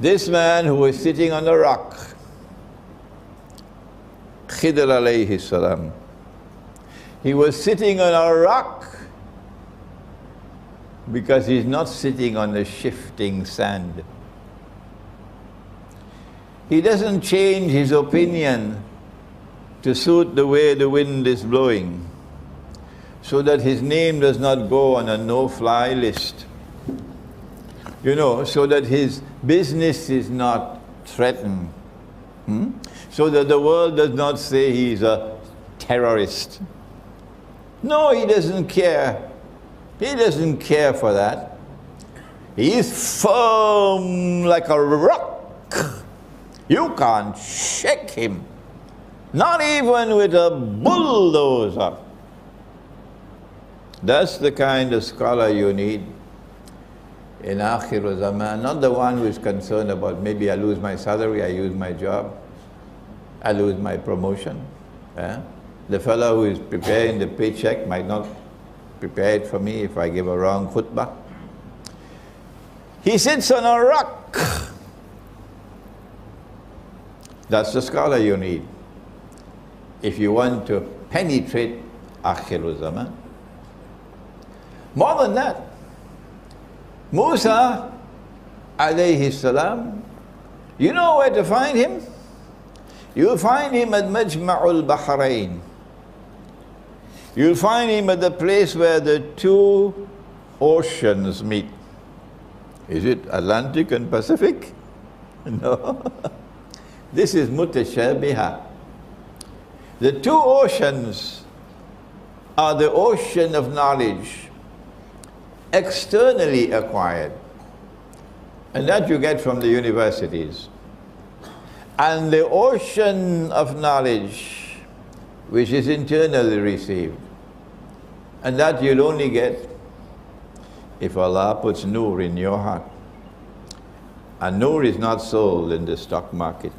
This man who was sitting on a rock, Khidr alayhi salam, he was sitting on a rock because he's not sitting on the shifting sand. He doesn't change his opinion to suit the way the wind is blowing, so that his name does not go on a no-fly list. You know, so that his business is not threatened. So that the world does not say he's a terrorist. No, he doesn't care. He doesn't care for that. He is firm like a rock. You can't shake him. Not even with a bulldozer. That's the kind of scholar you need in Akhir Zaman. Not the one who is concerned about maybe I lose my salary, I lose my job, I lose my promotion. The fellow who is preparing the paycheck might not prepare it for me if I give a wrong khutbah. He sits on a rock. That's the scholar you need if you want to penetrate Akhir Zaman. More than that, Musa alayhi salam, you know where to find him? You'll find him at Majma'ul Bahrain. You'll find him at the place where the two oceans meet. Is it Atlantic and Pacific? No. This is mutashabiha. The two oceans are the ocean of knowledge, externally acquired, and that you get from the universities, and the ocean of knowledge which is internally received, and that you'll only get if Allah puts nur in your heart. And nur is not sold in the stock market.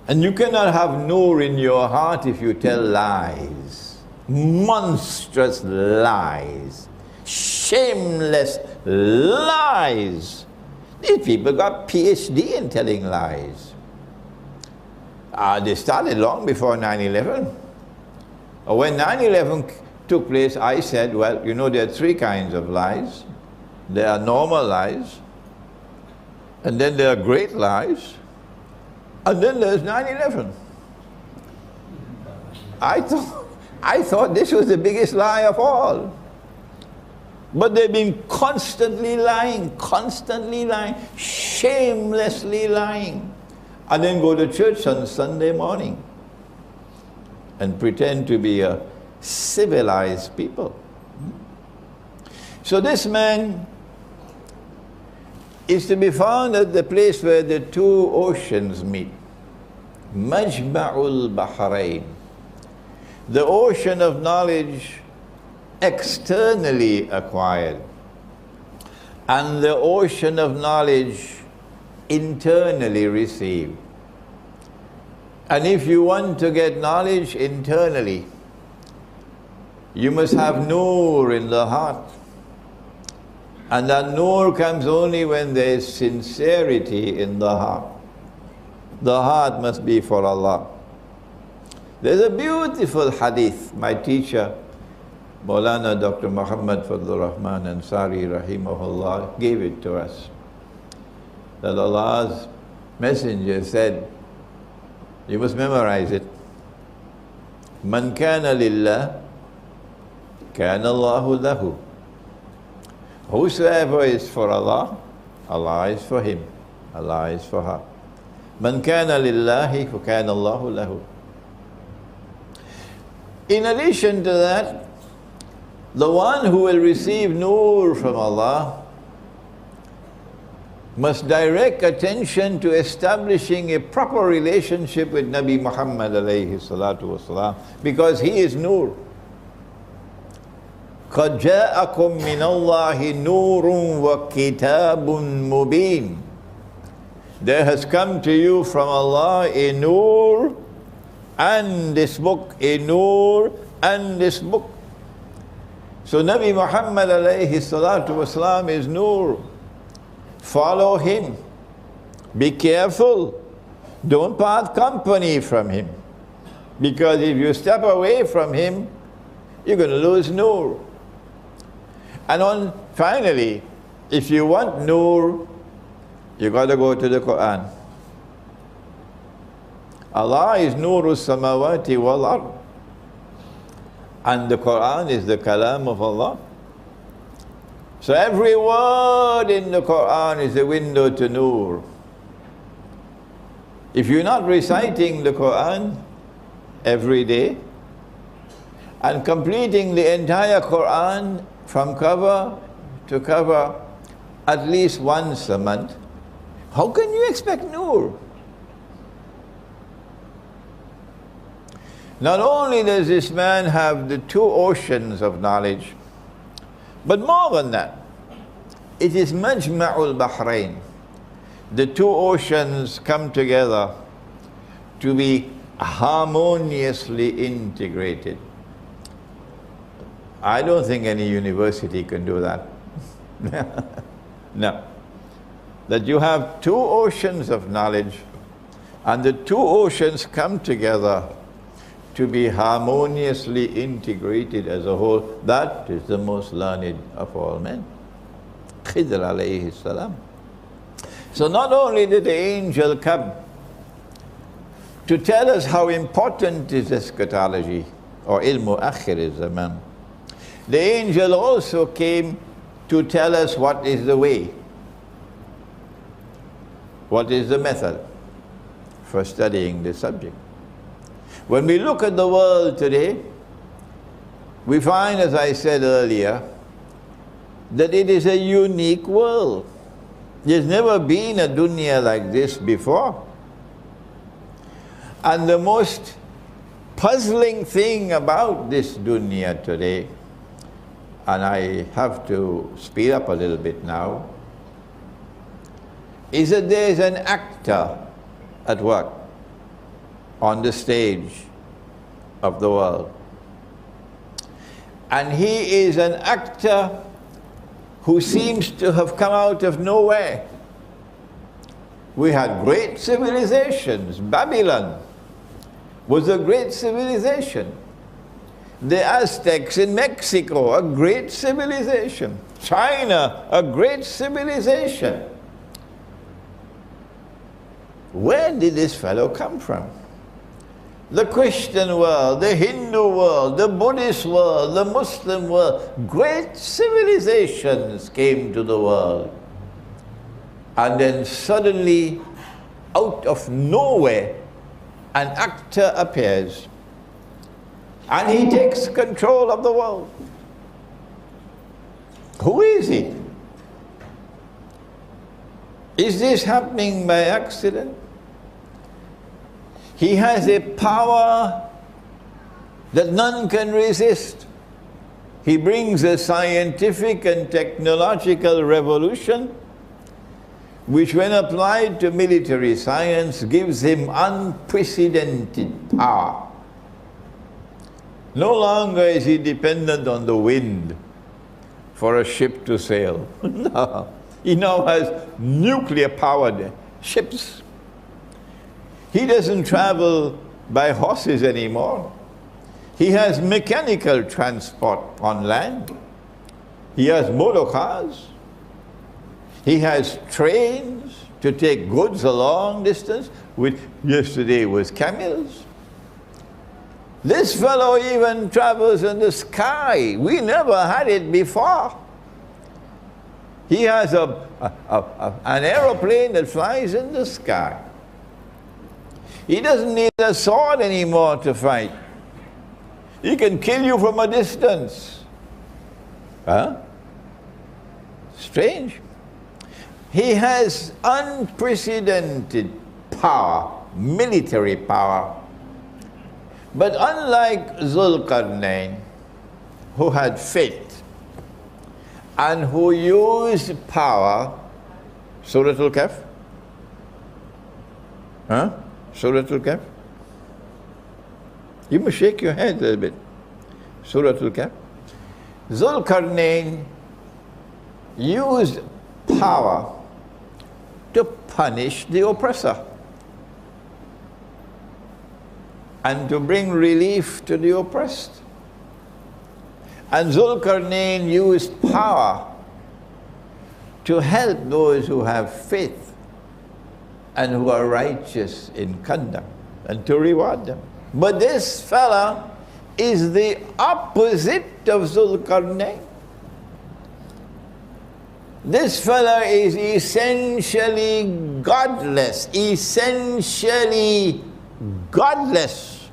And you cannot have nur in your heart if you tell lies, monstrous lies, shameless lies. These people got PhD in telling lies. They started long before 9/11. When 9/11 took place, I said, well, you know, there are three kinds of lies. There are normal lies, and then there are great lies, and then there's 9/11. I thought this was the biggest lie of all. But they've been constantly lying, shamelessly lying. And then go to church on Sunday morning and pretend to be a civilized people. So this man is to be found at the place where the two oceans meet. Majma'ul Bahrain. The ocean of knowledge externally acquired, and the ocean of knowledge internally received. And if you want to get knowledge internally, you must have nur in the heart. And that nur comes only when there is sincerity in the heart. The heart must be for Allah. There's a beautiful hadith. My teacher, Maulana Dr. Muhammad Fadlur Rahman Ansari rahimahullah, gave it to us. That Allah's Messenger said, you must memorize it. Man kana lillah, kana Allahu lahu. Whosoever is for Allah, Allah is for him, Allah is for her. Man kana lillahi, kana Allahu lahu. In addition to that, the one who will receive nur from Allah must direct attention to establishing a proper relationship with Nabi Muhammad alayhi salatu wasalam, because he is nur. قَدْ جَاءَكُم مِّنَ اللَّهِ نُورٌ وَكِتَابٌ مُبِينٌ. There has come to you from Allah a nur, and this book, a nur, and this book. So Nabi Muhammad alayhi salatu wasalam is nur. Follow him. Be careful. Don't part company from him. Because if you step away from him, you're going to lose Nur. And finally, if you want Nur, you got to go to the Quran. Allah is Nuru Samawati wal Ard. And the Quran is the Kalam of Allah. So every word in the Quran is a window to Nur. If you're not reciting the Quran every day and completing the entire Quran from cover to cover at least once a month, how can you expect Nur? Not only does this man have the two oceans of knowledge, but more than that, it is Majma'ul Bahrain. The two oceans come together to be harmoniously integrated. I don't think any university can do that. No. That you have two oceans of knowledge, and the two oceans come together to be harmoniously integrated as a whole. That is the most learned of all men. Khidr alayhi salam. So not only did the angel come to tell us how important is eschatology, or ilmu akhir zaman, the angel also came to tell us what is the way, what is the method for studying this subject. When we look at the world today, we find, as I said earlier, that it is a unique world. There's never been a dunya like this before. And the most puzzling thing about this dunya today, and I have to speed up a little bit now, is that there's an actor at work on the stage of the world. And he is an actor who seems to have come out of nowhere. We had great civilizations. Babylon was a great civilization. The Aztecs in Mexico, a great civilization. China, a great civilization. Where did this fellow come from? The Christian world, the Hindu world, the Buddhist world, the Muslim world, great civilizations came to the world. And then suddenly, out of nowhere, an actor appears. And he takes control of the world. Who is he? Is this happening by accident? He has a power that none can resist. He brings a scientific and technological revolution which, when applied to military science, gives him unprecedented power. No longer is he dependent on the wind for a ship to sail. No. He now has nuclear-powered ships. He doesn't travel by horses anymore. He has mechanical transport on land. He has motor cars. He has trains to take goods a long distance, which yesterday was camels. This fellow even travels in the sky. We never had it before. He has an aeroplane that flies in the sky. He doesn't need a sword anymore to fight. He can kill you from a distance. Huh? Strange. He has unprecedented power, military power. But unlike Zulqarnain, who had faith and who used power, Surah Al-Kahf? Huh? Surah Al-Kahf? You must shake your head a little bit. Surah Al-Kahf. Zulqarnain used power to punish the oppressor and to bring relief to the oppressed. And Zulkarnain used power to help those who have faith and who are righteous in conduct, and to reward them. But this fella is the opposite of Zulkarnain. This fella is essentially godless, essentially godless.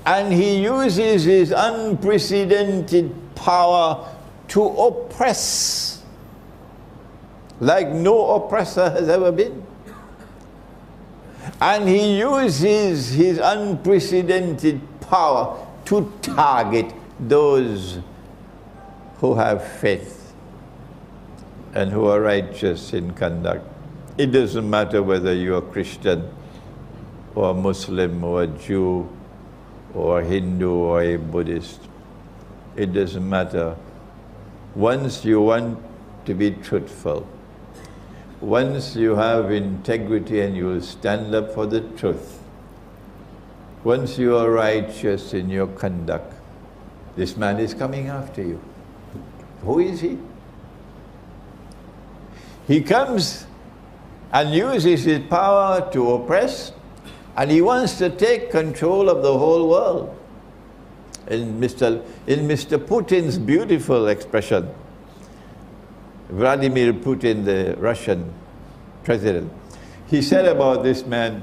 And he uses his unprecedented power to oppress like no oppressor has ever been. And he uses his unprecedented power to target those who have faith and who are righteous in conduct. It doesn't matter whether you're a Christian or a Muslim or a Jew or a Hindu or a Buddhist. It doesn't matter. Once you want to be truthful, once you have integrity and you will stand up for the truth, once you are righteous in your conduct, this man is coming after you. Who is he? He comes and uses his power to oppress, and he wants to take control of the whole world. In Mr. Putin's beautiful expression, Vladimir Putin, the Russian president, he said about this man,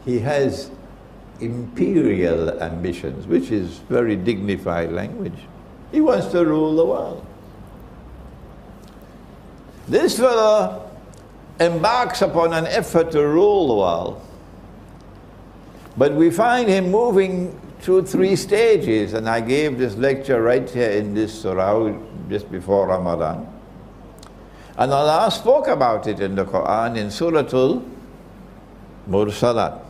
he has imperial ambitions, which is very dignified language. He wants to rule the world. This fellow embarks upon an effort to rule the world, but we find him moving through 3 stages, and I gave this lecture right here in this surah just before Ramadan. And Allah spoke about it in the Quran in Surah Al-Mursalat.